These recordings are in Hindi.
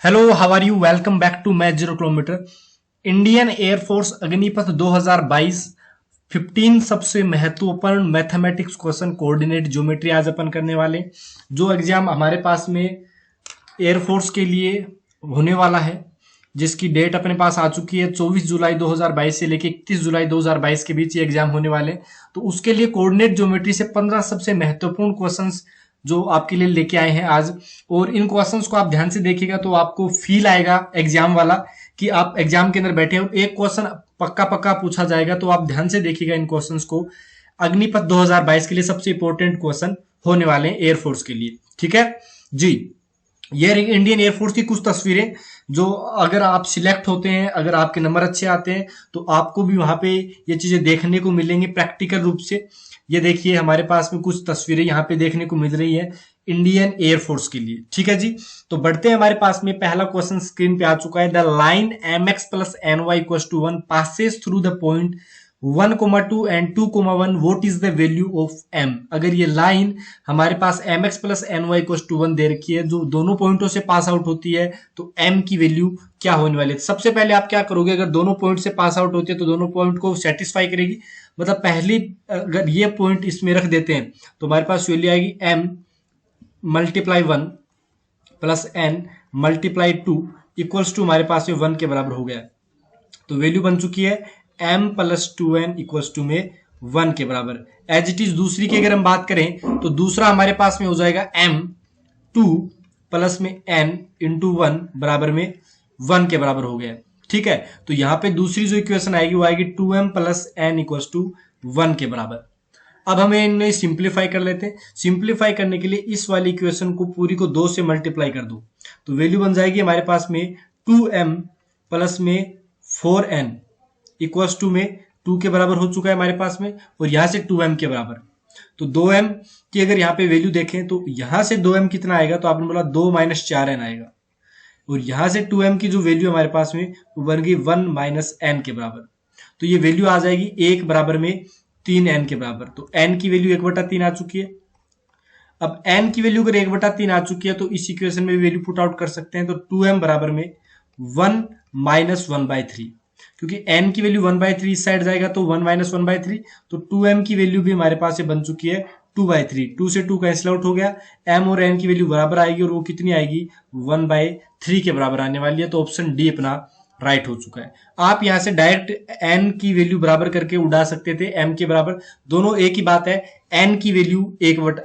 Hello, how are you? Welcome back to match 0 kilometre. Indian Air Force Agnipath 2022 15 सबसे महत्वपूर्ण मैथमेटिक्स क्वेश्चन कोऑर्डिनेट ज्योमेट्री आज अपन करने वाले। जो एग्जाम हमारे पास में एयरफोर्स के लिए होने वाला है, जिसकी डेट अपने पास आ चुकी है 24 जुलाई 2022 से लेकर 31 जुलाई 2022 के बीच ये एग्जाम होने वाले। तो उसके लिए कोऑर्डिनेट ज्योमेट्री से 15 सबसे महत्वपूर्ण क्वेश्चंस जो आपके लिए लेके आए हैं आज। और इन क्वेश्चंस को आप ध्यान से देखिएगा तो आपको फील आएगा एग्जाम वाला कि आप एग्जाम के अंदर बैठे हो। एक क्वेश्चन पक्का पक्का पूछा जाएगा, तो आप ध्यान से देखिएगा इन क्वेश्चंस को। अग्निपथ 2022 के लिए सबसे इंपॉर्टेंट क्वेश्चन होने वाले हैं एयरफोर्स के लिए। ठीक है जी। ये इंडियन एयरफोर्स की कुछ तस्वीरें जो अगर आप सिलेक्ट होते हैं, अगर आपके नंबर अच्छे आते हैं तो आपको भी वहां पे ये चीजें देखने को मिलेंगी प्रैक्टिकल रूप से। ये देखिए हमारे पास में कुछ तस्वीरें यहाँ पे देखने को मिल रही है इंडियन एयरफोर्स के लिए। ठीक है जी। तो बढ़ते हैं, हमारे पास में पहला क्वेश्चन स्क्रीन पे आ चुका है। The line M X plus N Y equal to 1 passes through the point 1,2 and 2,1 what is the value of M. अगर ये लाइन हमारे पास M X plus N Y equal to 1 दे रखी है, जो दोनों पॉइंटों से पास आउट होती है, तो एम की वैल्यू क्या होने वाली है? सबसे पहले आप क्या करोगे, अगर दोनों पॉइंट से पास आउट होती है तो दोनों पॉइंट को सेटिस्फाई करेगी। मतलब पहली अगर ये पॉइंट इसमें रख देते हैं तो हमारे पास वैल्यू आएगी M multiply 1 plus N multiply 2 equals to हमारे पास में 1 के बराबर हो गया। तो वैल्यू बन चुकी है m plus 2n equals to में 1 के बराबर। एज इट इज दूसरी की अगर हम बात करें तो दूसरा हमारे पास में हो जाएगा m 2 प्लस में n इंटू 1 बराबर में 1 के बराबर हो गया। ठीक है, तो यहां पे दूसरी जो इक्वेशन आएगी वो आएगी 2m plus N equals to 1 के बराबर। अब हमें इन्हें सिंप्लीफाई कर लेते हैं। सिंप्लीफाई करने के लिए इस वाली इक्वेशन को पूरी को 2 से मल्टीप्लाई कर दो तो वैल्यू बन जाएगी हमारे पास में 2m प्लस में 4n इक्वल्स टू में 2 के बराबर हो चुका है हमारे पास में, और यहां से 2m के बराबर। तो 2m की अगर यहाँ पे वैल्यू देखें तो यहां से 2m कितना आएगा, तो आपने बोला 2 माइनस 4n आएगा, और यहां से 2m की जो वैल्यू हमारे पास में वो बन गई 1 माइनस n के बराबर। तो ये वैल्यू आ जाएगी 1 बराबर में 3n के बराबर। तो n की वैल्यू 1/3 आ चुकी है। अब n की वैल्यू अगर 1/3 आ चुकी है तो इस इक्वेशन में वैल्यू पुट आउट कर सकते हैं। तो 2m बराबर में 1 माइनस 1/3, क्योंकि n की वैल्यू 1/3 इस साइड जाएगा तो 1 माइनस 1/3। तो 2m की वैल्यू भी हमारे पास बन चुकी है 2/3। 2 से 2 कैंसिल आउट हो गया, m और n की वैल्यू बराबर आएगी, और वो कितनी आएगी 1/3 के बराबर आने वाली है। तो ऑप्शन डी अपना राइट हो चुका है। आप यहां से डायरेक्ट n की वैल्यू बराबर करके उड़ा सकते थे m के बराबर, दोनों एक ही बात है। n की वैल्यू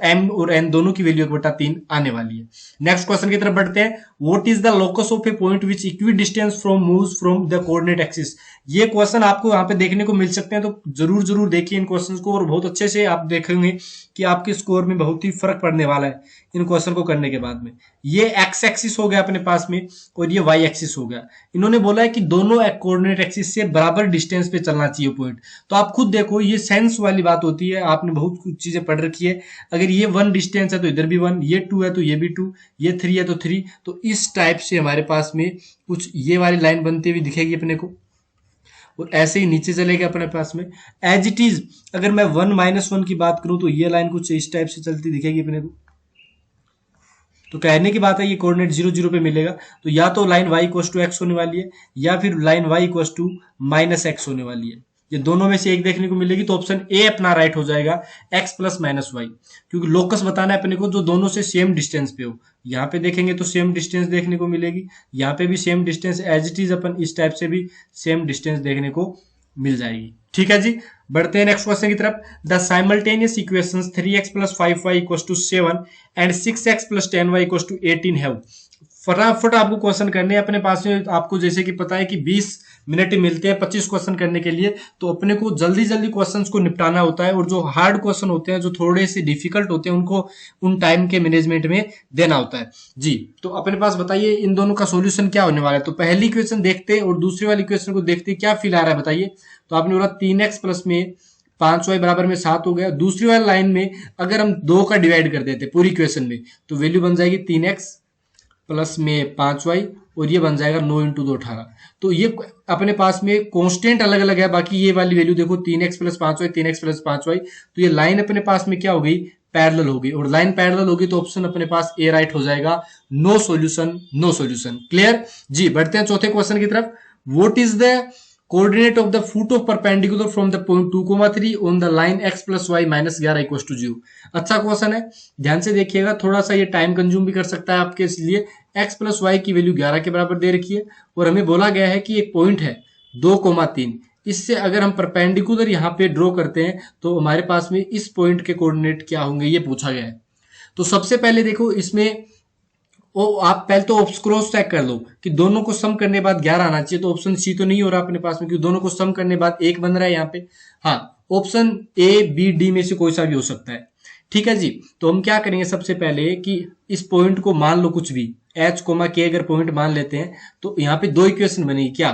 m और n दोनों की वैल्यू 1/3 आने वाली है। नेक्स्ट क्वेश्चन की तरफ बढ़ते हैं। What is the locus of A point which equi distance from moves from the coordinate axis. ये क्वेश्चन आपको यहाँ पे देखने को मिल सकते हैं, तो जरूर जरूर देखिए इन क्वेश्चंस को, और बहुत अच्छे से आप देखेंगे कि आपके स्कोर में बहुत ही फर्क पड़ने वाला है इन क्वेश्चन को करने के बाद में। ये एक्स एक्सिस हो गया अपने पास में, और ये वाई एक्सिस हो गया। इन्होंने बोला है कि दोनों कोऑर्डिनेट एक्सिस से बराबर डिस्टेंस पे चलना चाहिए पॉइंट। तो आप खुद देखो, ये सेंस वाली बात होती है, आपने बहुत कुछ चीजें पढ़ रखी है। अगर ये 1 डिस्टेंस है तो इधर भी 1, ये 2 है तो ये भी 2, ये 3 है तो 3। तो इस टाइप से हमारे पास में कुछ ये वाली लाइन बनती हुई दिखेगी अपने को, और ऐसे ही नीचे चलेगा अपने पास में। एज इट इज अगर मैं 1 माइनस 1 की बात करूं तो ये लाइन कुछ इस टाइप से चलती दिखेगी अपने को। तो कहने की बात है ये कोऑर्डिनेट 0 0 पे मिलेगा, तो या तो line y equal to X होने वाली है, या फिर line y equal to minus X होने वाली है। ये दोनों में से एक देखने को मिलेगी, तो ऑप्शन ए अपना राइट हो जाएगा, x प्लस माइनस वाई। क्योंकि लोकस बताना है अपने को जो दोनों से सेम डिस्टेंस पे हो। यहाँ पे देखेंगे तो सेम डिस्टेंस देखने को मिलेगी, यहाँ पे भी same distance, as it is अपन इस टाइप से भी सेम डिस्टेंस देखने को मिल जाएगी। ठीक है जी। बढ़ते हैं नेक्स्ट क्वेश्चन की तरफ। The simultaneous equations 3x plus 5y equal to 7 and 6x plus 10y equal to 18 have. फटाफट आपको क्वेश्चन करने हैं अपने पास में। आपको जैसे कि पता है कि 20 मिनट मिलते हैं 25 क्वेश्चन करने के लिए, तो अपने को जल्दी जल्दी क्वेश्चंस को निपटाना होता है, और जो हार्ड क्वेश्चन होते हैं, जो थोड़े से डिफिकल्ट होते हैं, उनको उन टाइम के मैनेजमेंट में देना होता है जी। तो अपने पास बताइए इन दोनों का सॉल्यूशन क्या होने वाला है। तो पहली क्वेश्चन देखते और दूसरी वाली क्वेश्चन को देखते, क्या फील आ रहा है बताइए। तो आपने बोला 3x प्लस में 5y बराबर में 7 हो गया। दूसरी वाली लाइन में अगर हम 2 का डिवाइड कर देते पूरी क्वेश्चन में, तो वैल्यू बन जाएगी 3x प्लस में 5y, और ये बन जाएगा 9 इंटू 2 18। तो ये अपने पास में कांस्टेंट अलग अलग है, बाकी ये वाली वैल्यू देखो 3x plus 5y 3x plus 5y। तो ये लाइन अपने पास में क्या हो गई, पैरेलल होगी, और लाइन पैरेलल होगी तो ऑप्शन अपने पास ए राइट हो जाएगा। No solution, no solution. Clear जी। बढ़ते हैं चौथे क्वेश्चन की तरफ। What is the coordinate of the foot of perpendicular from the point 2,3 on the line x plus Y minus 11 equal to 0। अच्छा क्वेश्चन है, ध्यान से देखिएगा, थोड़ा सा ये टाइम कंज्यूम भी कर सकता है आपके, इसलिए x प्लस वाई की वैल्यू 11 के बराबर दे रखी है, और हमें बोला गया है कि एक पॉइंट है 2,3, इससे अगर हम परपेंडिकुलर यहाँ पे ड्रॉ करते हैं तो हमारे पास में इस पॉइंट के कोऑर्डिनेट क्या होंगे, ये पूछा गया है। तो सबसे पहले देखो इसमें आप पहले तो क्रॉस चेक कर लो कि दोनों को सम करने बाद 11 आना चाहिए, तो ऑप्शन सी तो नहीं हो रहा अपने पास में, क्योंकि दोनों को सम करने बाद 1 बन रहा है यहाँ पे। हाँ, ऑप्शन ए बी डी में से कोई सा भी हो सकता है। ठीक है जी। तो हम क्या करेंगे सबसे पहले कि इस पॉइंट को मान लो कुछ भी h, k अगर पॉइंट मान लेते हैं तो यहाँ पे दो इक्वेशन बनेगी। क्या?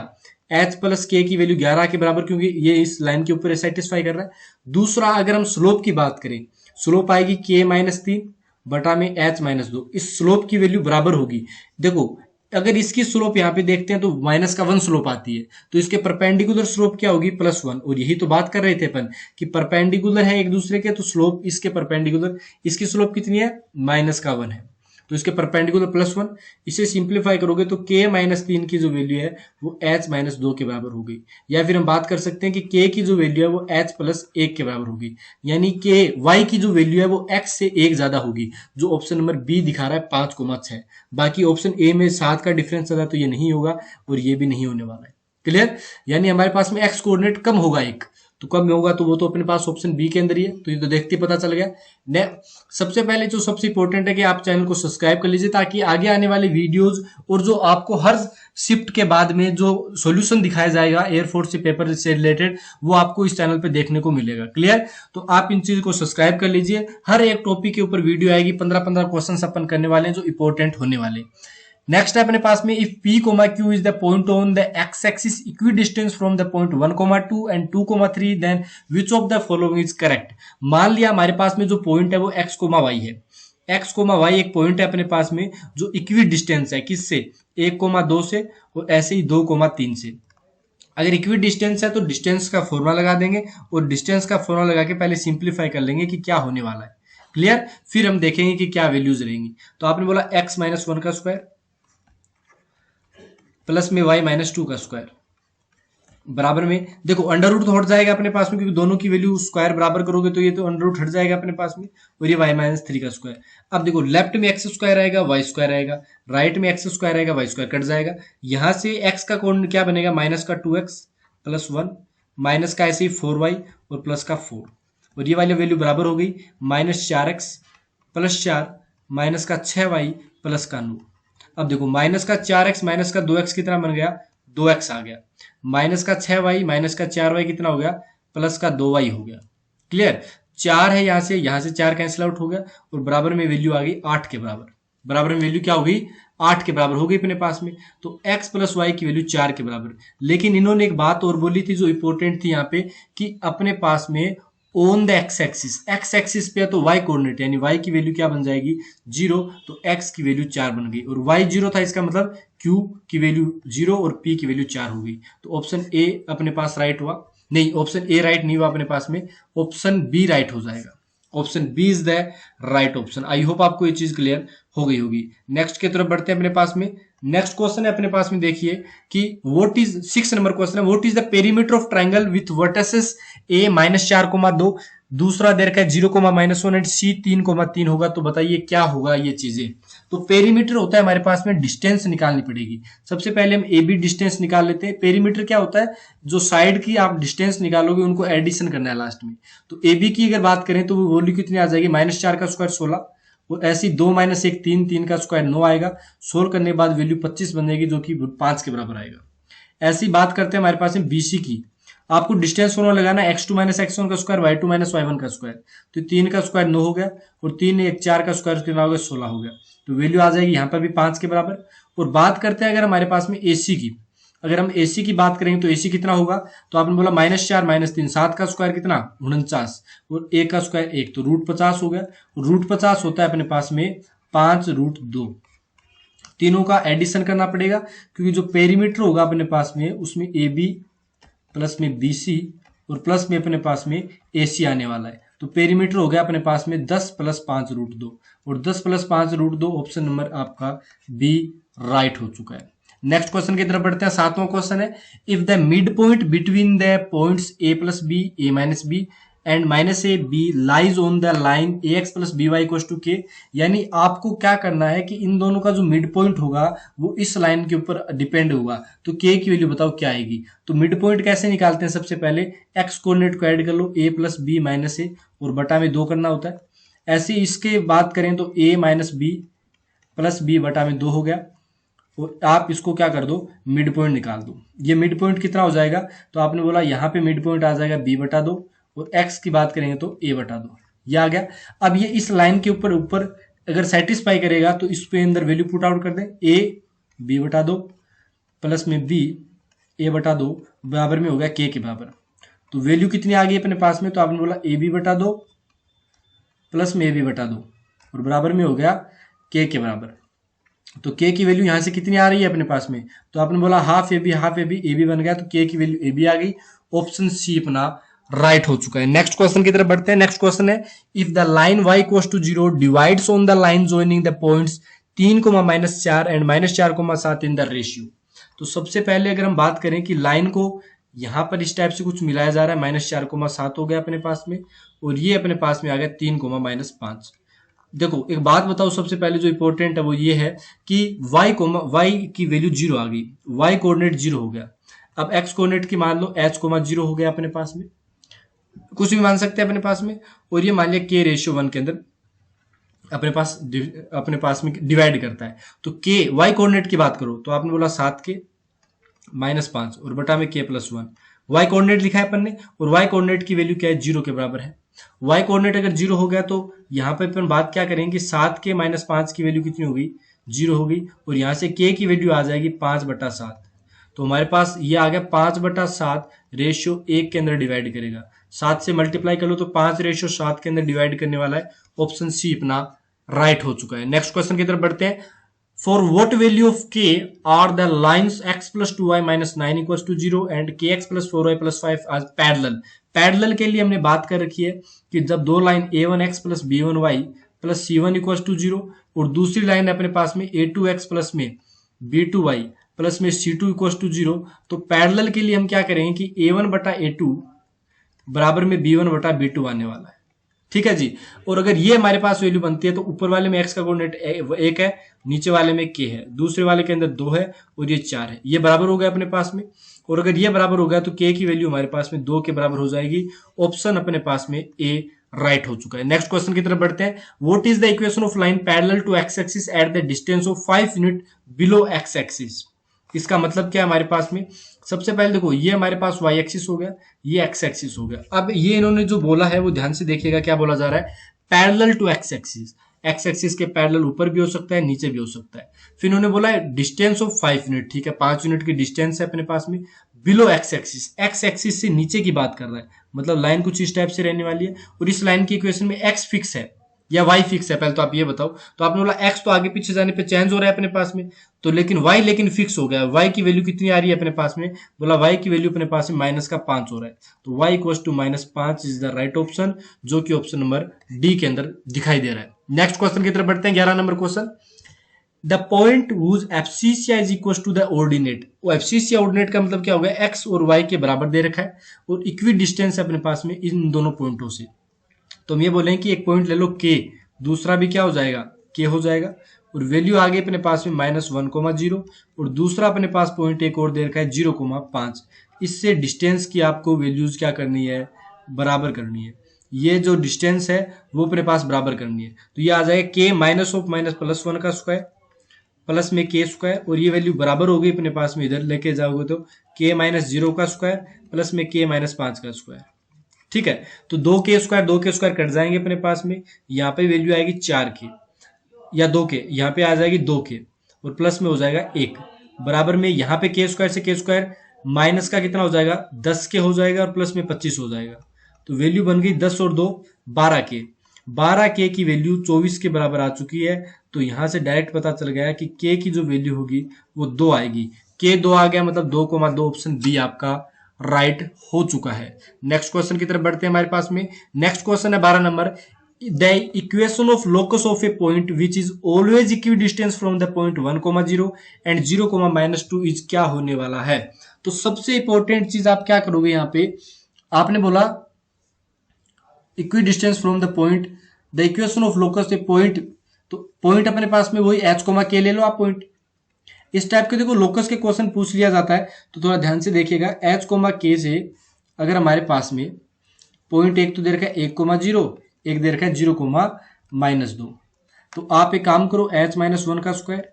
h प्लस k की वैल्यू 11 के बराबर, क्योंकि ये इस लाइन के ऊपर सेटिस्फाई कर रहा है। दूसरा, अगर हम स्लोप की बात करें, स्लोप आएगी k माइनस 3 बटा में h माइनस 2, इस स्लोप की वैल्यू बराबर होगी। देखो अगर इसकी स्लोप यहाँ पे देखते हैं तो माइनस का 1 स्लोप आती है, तो इसके परपेंडिकुलर स्लोप क्या होगी? +1। और यही तो बात कर रहे थे अपन कि परपेंडिकुलर है एक दूसरे के, तो स्लोप इसके परपेंडिकुलर, इसकी स्लोप कितनी है? -1 है, तो इसके परपेंडिकुलर +1। इसे सिंप्लीफाई करोगे तो k माइनस 3 की जो वैल्यू है वो h माइनस 2 के बराबर होगी, या फिर हम बात कर सकते हैं कि k की जो वैल्यू है वो h प्लस 1 के बराबर होगी, यानी k y की जो वैल्यू है वो x से 1 ज्यादा होगी, जो ऑप्शन नंबर बी दिखा रहा है 5,6। बाकी ऑप्शन ए में 7 का डिफरेंस आता तो ये नहीं होगा, और ये भी नहीं होने वाला है। क्लियर? यानी हमारे पास में x कोऑर्डिनेट कम होगा एक, तो कब में होगा तो वो तो अपने पास ऑप्शन बी के अंदर ही है, तो ये तो देखते ही पता चल गया। सबसे पहले जो सबसे इंपॉर्टेंट है कि आप चैनल को सब्सक्राइब कर लीजिए, ताकि आगे आने वाले वीडियोस और जो आपको हर शिफ्ट के बाद में जो सॉल्यूशन दिखाया जाएगा एयरफोर्स से पेपर से रिलेटेड, वो आपको इस चैनल पे देखने को मिलेगा। क्लियर? तो आप इन चीज को सब्सक्राइब कर लीजिए, हर एक टॉपिक के ऊपर वीडियो आएगी, 15-15 क्वेश्चन अपन करने वाले हैं जो इंपॉर्टेंट होने वाले। नेक्स्ट है अपने पास में, if p, q is the point on the x axis equidistance from the point 1,2 and 2,3, then which of the following is correct. मान लिया हमारे पास में जो पॉइंट है वो x, y है। x, y एक पॉइंट है अपने पास में जो इक्वी डिस्टेंस है, किससे? 1,2 से, और ऐसे ही 2,3 से। अगर इक्वी डिस्टेंस है तो डिस्टेंस का फॉर्मूला लगा देंगे, और डिस्टेंस का फॉर्मूला लगा के पहले सिंप्लीफाई कर लेंगे कि क्या होने वाला है। क्लियर? फिर हम देखेंगे कि क्या वैल्यूज रहेंगी। तो आपने बोला x माइनस 1 का स्क्वायर प्लस में y माइनस 2 का स्क्वायर बराबर में, देखो अंडर रूट तो हट जाएगा अपने पास में, क्योंकि दोनों की वैल्यू स्क्वायर बराबर करोगे तो ये तो अंडर रूट हट जाएगा अपने पास में, और ये y माइनस 3 का स्क्वायर। अब देखो लेफ्ट में x स्क्वायर आएगा, y स्क्वायर आएगा, राइट में x स्क्वायर आएगा, y स्क्वायर कट जाएगा। यहां से x का कोण क्या बनेगा? माइनस का 2x प्लस 1, माइनस का ऐसे ही 4y और प्लस का 4, और ये वाली वैल्यू बराबर हो गई -4x प्लस 4 माइनस का 6y प्लस का 9। अब देखो माइनस का 4x माइनस का 2x कितना बन गया? 2x आ गया, माइनस का 6y माइनस का 4y कितना हो गया? प्लस का 2y हो गया। क्लियर? 4 है यहाँ से 4 कैंसिल आउट हो गया, और बराबर में वैल्यू आ गई 8 के बराबर। बराबर में वैल्यू क्या हो गई? 8 के बराबर हो गई अपने पास में। तो x प्लस वाई की वैल्यू 4 के बराबर। लेकिन इन्होंने एक बात और बोली थी जो इंपॉर्टेंट थी यहाँ पे, कि अपने पास में ऑन द एक्स एक्सिस पे तो y कोऑर्डिनेट, यानी y की वैल्यू क्या बन जाएगी? 0, तो x की वैल्यू 4 बन गई, और y 0 था, इसका मतलब q की वैल्यू 0 और p की वैल्यू 4 हो गई। तो ऑप्शन ए अपने पास राइट हुआ, नहीं ऑप्शन ए राइट नहीं हुआ अपने पास में, ऑप्शन बी राइट हो जाएगा। Option B is the right option. I hope आपको ये चीज क्लियर हो गई होगी। नेक्स्ट की तरफ बढ़ते हैं अपने पास में। नेक्स्ट क्वेश्चन है अपने पास में, देखिए कि व्हाट इज 6 नंबर क्वेश्चन है, what is the perimeter of triangle with vertices a -4,2, दूसरा दे रखा है 0,-1 एंड c 3,3 होगा। तो बताइए क्या होगा ये चीजें। तो पेरीमीटर होता है हमारे पास में, डिस्टेंस निकालनी पड़ेगी। सबसे पहले हम ए बी डिस्टेंस निकाल लेते हैं। पेरीमीटर क्या होता है? जो साइड की आप डिस्टेंस निकालोगे उनको एडिशन करना है लास्ट में। तो ए बी की अगर बात करें तो वो वैल्यू कितनी आ जाएगी? -4 का स्क्वायर 16, और ऐसी 2 - 1 3, 3 का स्क्वायर 9 आएगा। सोल्व करने के बाद वैल्यू 25 बनेगी, जो कि 5 के बराबर आएगा। ऐसी बात करते हैं हमारे पास में बीसी की। आपको डिस्टेंस फॉर्मूला लगाना है x2 - x1 का स्क्वायर, y2 - y1 का स्क्वायर। तो 3 का स्क्वायर 9 हो गया, और 3 1 4 का स्क्वायर कितना हो गया? 16 हो गया। तो वैल्यू आ जाएगी यहाँ पर भी 5 के बराबर। और बात करते हैं अगर हमारे पास में एसी की, अगर हम एसी की बात करेंगे तो एसी कितना होगा? तो आपने बोला -4 - 3, 7 का स्क्वायर कितना? 49, और 1 का स्क्वायर 1, तो √50 हो गया। √50 होता है अपने पास में 5√2। तीनों का एडिशन करना पड़ेगा, क्योंकि जो पेरीमीटर होगा अपने पास में उसमें ए बी प्लस में BC और प्लस में अपने पास में AC आने वाला है। तो पेरीमीटर हो गया अपने पास में 10 प्लस 5 रूट 2, और 10 प्लस 5 रूट 2 ऑप्शन नंबर आपका बी राइट हो चुका है। नेक्स्ट क्वेश्चन की तरफ बढ़ते हैं। 7वां क्वेश्चन है, if the mid point between the points A plus B, A minus B and minus A B lies on the line A X plus B Y equals to K, यानी आपको क्या करना है कि इन दोनों का जो मिड पॉइंट होगा वो इस लाइन के ऊपर डिपेंड होगा। तो के की वैल्यू बताओ क्या आएगी। तो मिड पॉइंट कैसे निकालते हैं, सबसे पहले एक्स कोऑर्डिनेट को ऐड कर लो, ए प्लस बी माइनस ए और बटा में 2 करना होता है। ऐसे इसके बात करें तो ए माइनस बी प्लस बी बटा में 2 हो गया, और आप इसको क्या कर दो, मिड पॉइंट निकाल दो। ये मिड पॉइंट कितना हो जाएगा, तो आपने बोला यहाँ पे मिड पॉइंट आ जाएगा बी बटा 2, और एक्स की बात करेंगे तो ए बटा 2, ये आ गया। अब ये इस लाइन के ऊपर ऊपर अगर सेटिस्फाई करेगा तो इस पे अंदर वैल्यू पुट आउट कर दें, ए बी बटा 2 प्लस में बी ए बटा 2 बराबर में हो गया के बराबर। तो वैल्यू कितनी आ गई अपने पास में, तो आपने बोला ए बी बटा 2 प्लस में ए बी बटा 2 और बराबर में हो गया के बराबर। तो के की वैल्यू यहां से कितनी आ रही है अपने पास में, तो आपने बोला हाफ ए बी बन गया, तो के की वैल्यू ए बी आ गई। ऑप्शन सी अपना राइट हो चुका है। नेक्स्ट क्वेश्चन की तरफ बढ़ते हैं। नेक्स्ट क्वेश्चन है, if the line y equals to 0 divides on the line joining the points 3,-4 and -4,7 in the ratio. तो सबसे पहले अगर हम बात करें कि लाइन को यहां पर इस टाइप से कुछ मिलाया जा रहा है, -4,7 हो गया अपने पास में, और ये अपने पास में आ गया 3,-5। देखो एक बात बताओ, सबसे पहले जो इंपॉर्टेंट है वो ये है कि y की वैल्यू 0 आ गई, y कोऑर्डिनेट 0 हो गया। अब x कोऑर्डिनेट की मान लो h, 0 हो गया अपने पास में, कुछ भी मान सकते हैं अपने पास में, और ये मान लिया k रेशियो 1 के अंदर अपने पास में डिवाइड करता है। तो k y कोऑर्डिनेट की बात करो तो आपने बोला 7k -5 और बटा में k + 1, y कोऑर्डिनेट लिखा है अपन ने, और y कोऑर्डिनेट की वैल्यू क्या है, 0 के बराबर है। y कोऑर्डिनेट अगर 0 हो गया तो यहाँ पे अपन बात क्या करेंगे, 7k - 5 की वैल्यू कितनी हो गई, 0 हो गई, और यहाँ से k की वैल्यू आ जाएगी 5/7। तो हमारे पास ये आ गया 5/7 रेशियो 1 के अंदर डिवाइड करेगा, 7 से मल्टीप्लाई कर लो तो 5/7 के अंदर डिवाइड करने वाला है। ऑप्शन सी अपना राइट हो चुका है। नेक्स्ट क्वेश्चन की तरफ बढ़ते हैं। For what value of k are the lines x + 2y - 9 = 0 and kx + 4y + 5 are parallel. Parallel के लिए हमने बात कर रखी है कि जब दो लाइन a1x + b1y + c1 = 0 और दूसरी लाइन अपने पास में a2x + में b2y + में c2 = 0, तो पैरेलल के लिए हम क्या करेंगे कि a1/a2 बराबर में b1/b2 आने वाला है। ठीक है जी। और अगर ये हमारे पास वैल्यू बनती है तो ऊपर वाले में x का कोऑर्डिनेट 1 है, नीचे वाले में k है, दूसरे वाले के अंदर 2 है और ये 4 है, ये बराबर हो गया अपने पास में। और अगर ये बराबर हो गया तो k की वैल्यू हमारे पास में 2 के बराबर हो जाएगी। ऑप्शन अपने पास में ए राइट हो चुका है। नेक्स्ट क्वेश्चन की तरफ बढ़ते हैं। What is the equation of line parallel to X axis at the distance of 5 unit below X axis. इसका मतलब क्या है हमारे पास में, सबसे पहले देखो ये हमारे पास y एक्सिस हो गया, ये x एक्सिस हो गया। अब ये इन्होंने जो बोला है वो ध्यान से देखिएगा, क्या बोला जा रहा है, parallel to x axis. x axis के पैरेलल ऊपर भी हो सकता है, नीचे भी हो सकता है। फिर इन्होंने बोला है डिस्टेंस ऑफ 5 यूनिट, ठीक है, 5 यूनिट की डिस्टेंस है अपने पास में below x axis. x axis से नीचे की बात कर रहा है, मतलब लाइन कुछ इस टाइप से रहने वाली है, और इस लाइन की इक्वेशन में x फिक्स है या y फिक्स है, पहले तो आप ये बताओ। तो आपने बोला x तो आगे पीछे जाने पे चेंज हो रहा है अपने पास में, तो लेकिन y लेकिन फिक्स हो गया। y की वैल्यू कितनी आ रही है अपने पास में, बोला y की वैल्यू अपने पास में -5 हो रहा है, तो y = -5 is the right option, जो कि ऑप्शन नंबर डी के अंदर दिखाई दे रहा है। नेक्स्ट क्वेश्चन की तरफ बढ़ते हैं। 11 number question, the point whose abscissa is equal to the ordinate. वो एब्सिसिया ऑर्डिनेट का मतलब क्या हो गया, x और y के बराबर दे रखा है और इक्वी डिस्टेंस है अपने पास में इन दोनों पॉइंटों से। तो हम ये बोलें कि एक पॉइंट ले लो k, दूसरा भी क्या हो जाएगा, k हो जाएगा, और वैल्यू आ गई अपने पास में -1,0 और दूसरा अपने पास पॉइंट एक और दे रखा है 0,5। इससे डिस्टेंस की आपको वैल्यूज क्या करनी है, बराबर करनी है। ये जो डिस्टेंस है वो अपने पास बराबर करनी है, तो ये आ जाएगा k -(-1) का स्क्वायर प्लस में k², और ये वैल्यू बराबर हो गई अपने पास में, इधर लेके जाओगे तो k -0 का स्क्वायर प्लस में k -5 का स्क्वायर। ठीक है, तो 2k² कट जाएंगे अपने पास में, यहाँ पे वैल्यू आएगी 4k या 2k, यहाँ पे आ जाएगी 2k और प्लस में हो जाएगा 1 बराबर में, यहाँ पे k² से k² माइनस का कितना हो जाएगा, 10k हो जाएगा और प्लस में 25 हो जाएगा। तो वैल्यू बन गई 10 और 2 12k की वैल्यू 24 के बराबर आ चुकी है। तो यहाँ से डायरेक्ट पता चल गया कि k की जो वैल्यू होगी वो 2 आएगी। k 2 आ गया, मतलब 2,2 ऑप्शन बी आपका राइट हो चुका है। नेक्स्ट क्वेश्चन की तरफ बढ़ते हैं हमारे पास में। नेक्स्ट क्वेश्चन है 12 number. The equation of locus of A point which is always equi distance from the point 1,0 and 0,-2 is क्या होने वाला है। तो सबसे इंपॉर्टेंट चीज आप क्या करोगे यहाँ पे, आपने बोला equi distance from the point, the equation of locus A point, तो पॉइंट अपने पास में वही एच कोमा के ले लो आप पॉइंट। इस टाइप के देखो लोकस के क्वेश्चन पूछ लिया जाता है तो थोड़ा ध्यान से देखिएगा। एच कोमा के से अगर हमारे पास में पॉइंट एक तो दे रखा है 1,0, एक दे रखा है 0,-2, तो आप एक काम करो, h-1 का स्क्वायर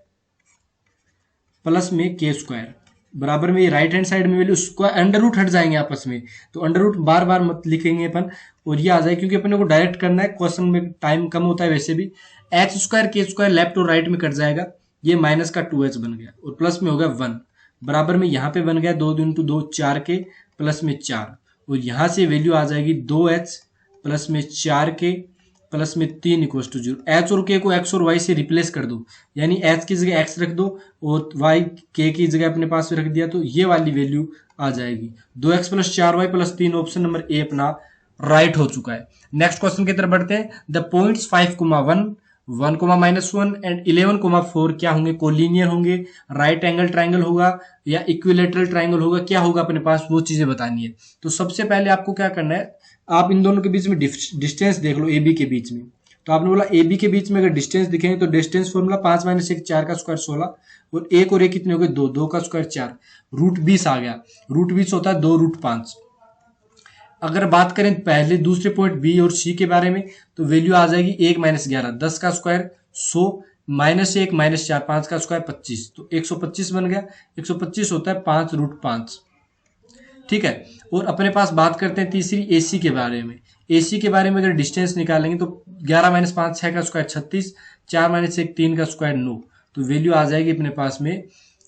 प्लस में के स्क्वायर बराबर में ये राइट हैंड साइड में वैल्यू उसको अंडर रूट हट जाएंगे आपस में, तो अंडर रूट बार बार मत लिखेंगे अपन और ये आ जाए, क्योंकि अपने को डायरेक्ट करना है, क्वेश्चन में टाइम कम होता है वैसे भी। एच स्क्वायर के स्क्वायर लेफ्ट और राइट में कट जाएगा, ये माइनस का 2h बन गया और प्लस में हो गया 1 बराबर में यहाँ पे बन गया 2 × 2 4 के प्लस में 4 और यहाँ से वैल्यू आ जाएगी 2h प्लस में 4 के प्लस में 3 = 0। एच और के को एक्स और वाई से रिप्लेस कर दो, यानी एच की जगह एक्स रख दो और वाई के की जगह अपने पास रख दिया, तो ये वाली वैल्यू आ जाएगी 2x + 4y + 3। Option number A अपना राइट हो चुका है। नेक्स्ट क्वेश्चन की तरफ बढ़ते हैं। द पॉइंट्स 5,1, 1,-1 एंड 11,4 क्या होंगे, कोलिनियर होंगे, राइट एंगल ट्राइंगल होगा या इक्विलेटरल ट्राइंगल होगा, क्या होगा अपने पास, वो चीजें बतानी है। तो सबसे पहले आपको क्या करना है, आप इन दोनों के बीच में डिस्टेंस देख लो, ए बी के बीच में। तो आपने बोला ए बी के बीच में अगर डिस्टेंस दिखेंगे तो डिस्टेंस फॉर्मूला 5 - 1 4 का स्क्वायर 16 और एक और एक कितने हो गए 2, 2 का स्क्वायर 4, रूट 20 आ गया। रूट 20 होता है 2√5। अगर बात करें पहले दूसरे पॉइंट बी और सी के बारे में तो वैल्यू आ जाएगी 1 - 11, 10 का स्क्वायर 100, -1 - 4 5 का स्क्वायर 25, तो 125 बन गया। 125 होता है 5√5, ठीक है। और अपने पास बात करते हैं तीसरी एसी के बारे में। एसी के बारे में अगर डिस्टेंस निकालेंगे तो 11 - 5 6 का स्क्वायर 36, 4 - 1 3 का स्क्वायर 9, तो वैल्यू आ जाएगी अपने पास में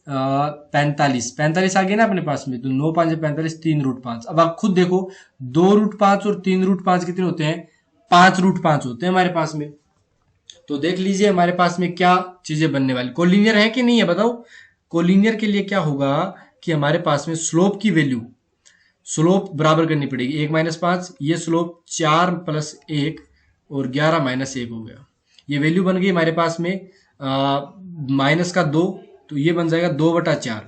45 आ गई ना अपने पास में, तो 9 × 5 = 45, 3√5। अब आप खुद देखो 2√5 और 3√5 कितने होते हैं, 5√5 होते हैं हमारे पास में। तो देख लीजिए हमारे पास में क्या चीजें बनने वाली, कोलिनियर है कि नहीं है बताओ। कोलिनियर के लिए क्या होगा कि हमारे पास में स्लोप की वैल्यू, स्लोप बराबर करनी पड़ेगी 1 - 5, ये स्लोप 4 + 1 और 11 - 1 हो गया। ये वैल्यू बन गई हमारे पास में -2, तो ये बन जाएगा 2/4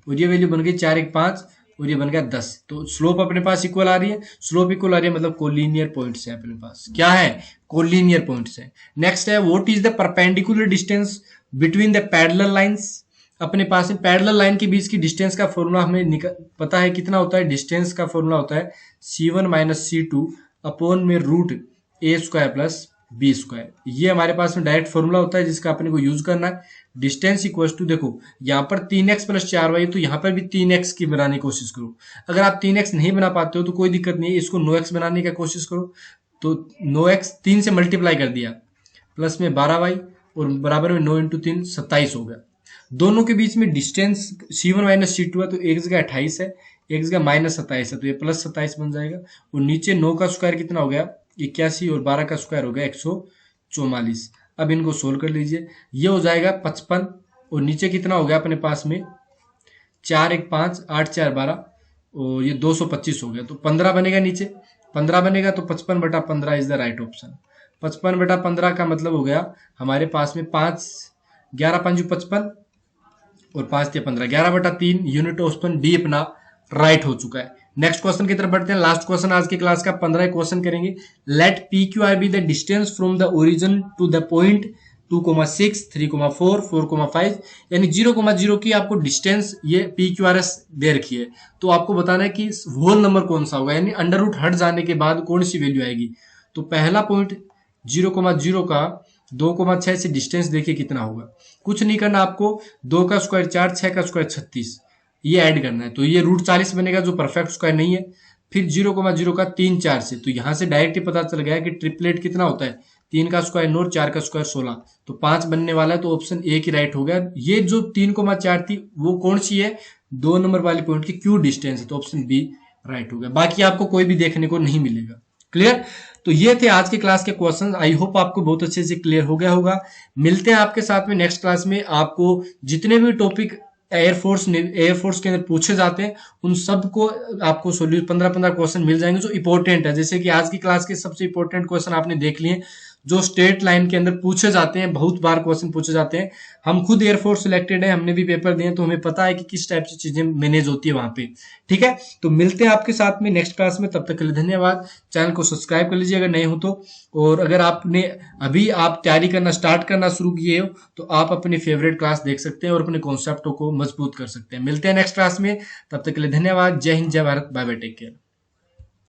और ये वैल्यू बन गई 4 × 1 = 5 और ये बन गया 10। तो स्लोप अपने पास इक्वल आ रही है, स्लोप इक्वल आ रही है मतलब कोलिनियर पॉइंट्स है अपने पास, क्या है, कोलिनियर पॉइंट्स है। नेक्स्ट है what is the perpendicular distance between the parallel lines. अपने पास में पैरेलल लाइन के बीच की डिस्टेंस का फॉर्मूला हमें पता है कितना होता है, डिस्टेंस का फॉर्मूला होता है C1 - C2 अपॉन में √a² + b²। ये हमारे पास में डायरेक्ट फॉर्मूला होता है जिसका अपने को यूज करना है। डिस्टेंस इक्वल टू, देखो यहाँ पर 3x + 4y, तो यहाँ पर भी 3x की बनाने की कोशिश करो। अगर आप 3x नहीं बना पाते हो तो कोई दिक्कत नहीं है, इसको 9x बनाने की कोशिश करो। तो 9x 3 से मल्टीप्लाई कर दिया प्लस में 12y और बराबर में 9 × 3 27 हो गया। दोनों के बीच में डिस्टेंस C1 - C2 है, तो एक जगह 28 है, एक जगह -27 है, तो ये +27 बन जाएगा। और नीचे 9 का स्क्वायर कितना हो गया 81 और 12 का स्क्वायर हो गया 144। अब इनको सोल्व कर लीजिए, ये हो जाएगा 55 और नीचे कितना हो गया अपने पास में 4 × 1 = 5, 8 × 4 = 12 और ये 225 हो गया। तो 15 बनेगा, नीचे 15 बनेगा, तो 55/15 इज द राइट ऑप्शन। 55/15 का मतलब हो गया हमारे पास में 5 11 × 5 = 55 और 5 × 15 11/3 यूनिट ऑप्शन डी अपना राइट हो चुका है। नेक्स्ट क्वेश्चन की तरफ बढ़ते हैं। लास्ट क्वेश्चन आज की क्लास का 15 क्वेश्चन करेंगे। Let PQR be the distance from the origin to the point 2,6 3,4 4,5, यानी 0,0 की आपको डिस्टेंस ये PQRS दे रखी है, तो आपको बताना है कि होल नंबर कौन सा होगा, यानी अंडर रूट हट जाने के बाद कौन सी वैल्यू आएगी। तो पहला पॉइंट 0,0 का 2,6 से डिस्टेंस देखिए कितना होगा, कुछ नहीं करना आपको, 2 का स्क्वायर 4, 6 का स्क्वायर 36, ये ऐड करना है, तो ये √40 बनेगा जो परफेक्ट स्क्वायर नहीं है। फिर 0,0 का 3 4 से, तो यहां से डायरेक्ट ही पता चल गया कि ट्रिपलेट कितना होता है, 3 का स्क्वायर 9, 4 का स्क्वायर 16, तो 5 बनने वाला है, तो ऑप्शन ए की राइट हो गया। ये जो 3,4 थी वो कौन सी है, 2 नंबर वाली पॉइंट की क्यू डिस्टेंस है, तो ऑप्शन बी राइट हो गया। बाकी आपको कोई भी देखने को नहीं मिलेगा। क्लियर। तो ये थे आज के क्लास के क्वेश्चंस। आई होप आपको बहुत अच्छे से क्लियर हो गया होगा। मिलते हैं आपके साथ में नेक्स्ट क्लास में। आपको जितने भी टॉपिक एयरफोर्स के अंदर पूछे जाते हैं, उन सब को आपको 15-15 क्वेश्चन मिल जाएंगे जो इंपॉर्टेंट है। जैसे कि आज की क्लास के सबसे इंपॉर्टेंट क्वेश्चन आपने देख लिए, जो स्टेट लाइन के अंदर पूछे जाते हैं, बहुत बार क्वेश्चन पूछे जाते हैं। हम खुद एयरफोर्स सिलेक्टेड है, हमने भी पेपर दिए, तो हमें पता है कि किस टाइप की चीजें मैनेज होती है वहां पे। ठीक है, तो मिलते हैं आपके साथ में नेक्स्ट क्लास में, तब तक के लिए धन्यवाद। चैनल को सब्सक्राइब कर लीजिए अगर नए हो तो, और अगर आपने अभी आप तैयारी करना स्टार्ट करना शुरू किए हो तो आप अपनी फेवरेट क्लास देख सकते हैं और अपने कॉन्सेप्टों को मजबूत कर सकते हैं। मिलते हैं नेक्स्ट क्लास में, तब तक के लिए धन्यवाद। जय हिंद, जय Bharat, bye bye, take care.